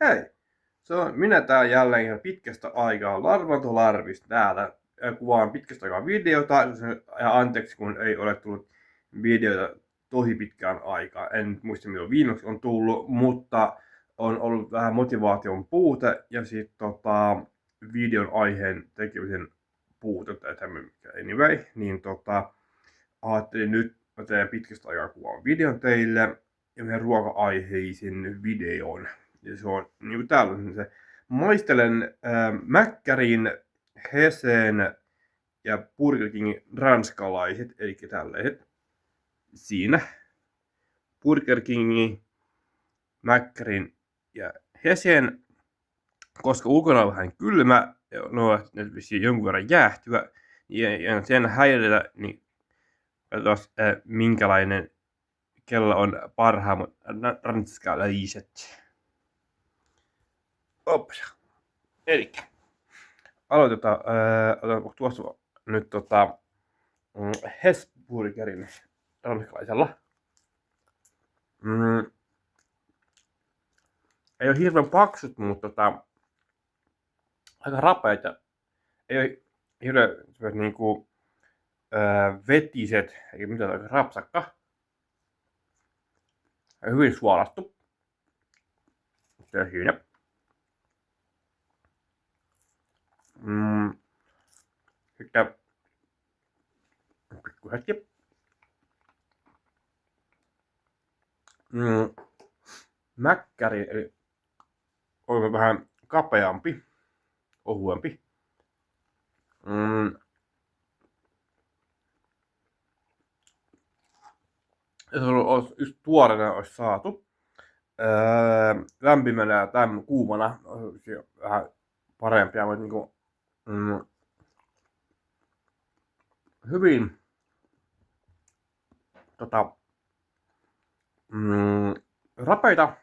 Hei! Se on minä täällä jälleen ihan pitkästä aikaa. Larvanto Larvis täällä. Kuvaan pitkästä aikaa videota. Ja anteeksi, kun ei ole tullut videota tosi pitkään aikaa. En muista milloin viimeksi on tullut, mutta on ollut vähän motivaation puute ja sitten videon aiheen tekemisen puute tai tämmöinen anyway. Niin ajattelin nyt, mä teen pitkästä aikaa kuvaan videon teille ja yhden ruoka-aiheisen videon. Ja se on niin kuin täällä on se. Maistelen Mäkkärin, Hesen ja Burger Kingin ranskalaiset, eli tällaiset. Siinä. Burger Kingin, Mäkkärin ja Hesen, koska ulkona on vähän kylmä, no ne vissiin jonkun verran jäähtyä, ja sen häirillä, niin katsotaan minkälainen kello on parhaimmat ranskalaiset. Ops. Elikkä aloitetaan tuossa nyt Hesburgerin ranskalaisella. Ei ole hirveän paksut, mutta aika rapeita. Ei ole hirveän niinku vetiset, eikä mitään aika rapsakka. Ja hyvin suolattu. Se on siinä. Sitten pikku hetki. Mäkkäri eli on vähän kapeampi, ohuempi. Jos olisi just tuoreena olisi saatu lämpimänä ja kuumana olisi vähän parempia, mutta niinku hyvin rapeita,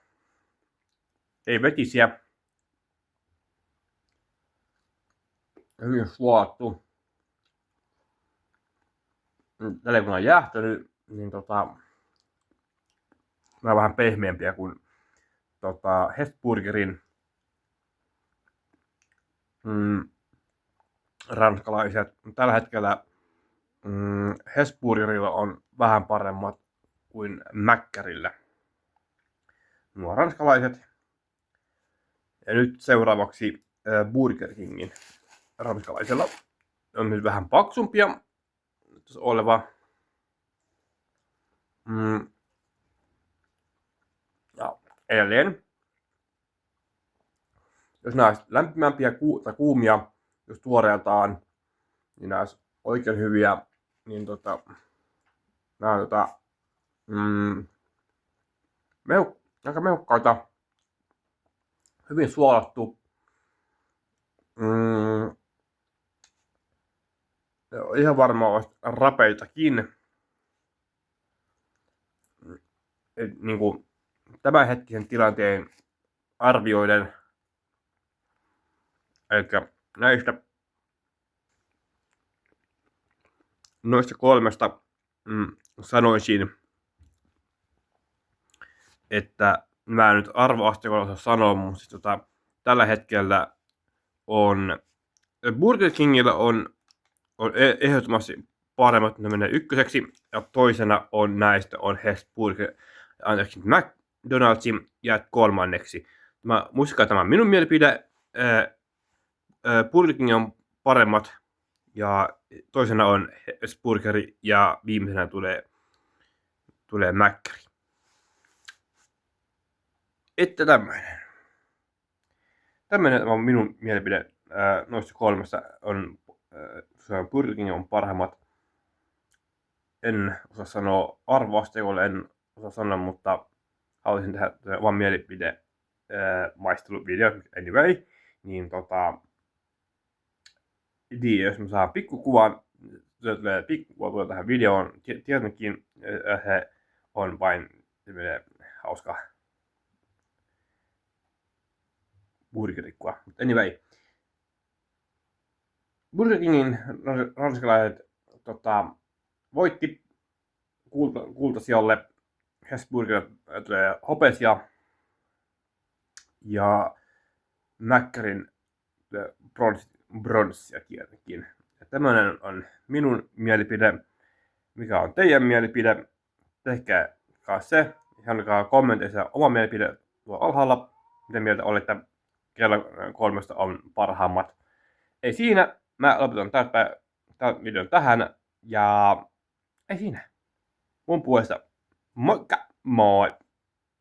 ei vetisiä, hyvin suolattu. Tällä kun on jäähtynyt, niin nämä on vähän pehmeämpiä kuin Hesburgerin ranskalaiset. Tällä hetkellä Hesburgerilla on vähän paremmat kuin Mäkkärillä nuo ranskalaiset. Ja nyt seuraavaksi Burger Kingin ranskalaisella on nyt vähän paksumpia oleva. Ja edelleen. Jos nämä olisi lämpimämpiä tai kuumia, jos tuoreeltaan, niin nämä olisi oikein hyviä. Niin nämä on aika mehukkaita. Hyvin suolattu. Ihan varmaan olisi rapeitakin. Niin kuin tämänhetkisen tilanteen arvioiden. Eli näistä noista kolmesta sanoisin, että mä en nyt arvoasteikolla osaa sanoa, mutta siis tällä hetkellä on Burger Kingillä on ehdottomasti paremmat, ne menee ykköseksi, ja toisena on näistä on Hesburger, anteeksi McDonald's, ja kolmanneksi. Muistakaa tämä minun mielipide. Burger King on paremmat, ja toisena on Hesburgeri, ja viimeisenä tulee Mäkkäri. Että tämmöinen on minun mielipide noista kolmesta. Burger King on parhaimmat. En osaa sanoa arvoasteikolle, en osaa sanoa, mutta haluaisin tehdä oman mielipide maisteluvideo anyway. Niin jos mä saan pikkukuvan, tulee tähän videoon, tietenkin se on vain hauska burgerikkuva. Anyway, Burger Kingin ranskalaiset voitti kultasijalle. Hesburger tulee hopesia. ja Mäkkärin bronssia tietenkin. Ja tämmönen on minun mielipide. Mikä on teidän mielipide? Tehkää se. Antakaa kommenteissa oma mielipide tuolla alhaalla. Miten mieltä olette? Kello 3 on parhaimmat. Ei siinä. Mä lopetan tämän videon tähän. Ja ei siinä. Mun puolesta moikka moi!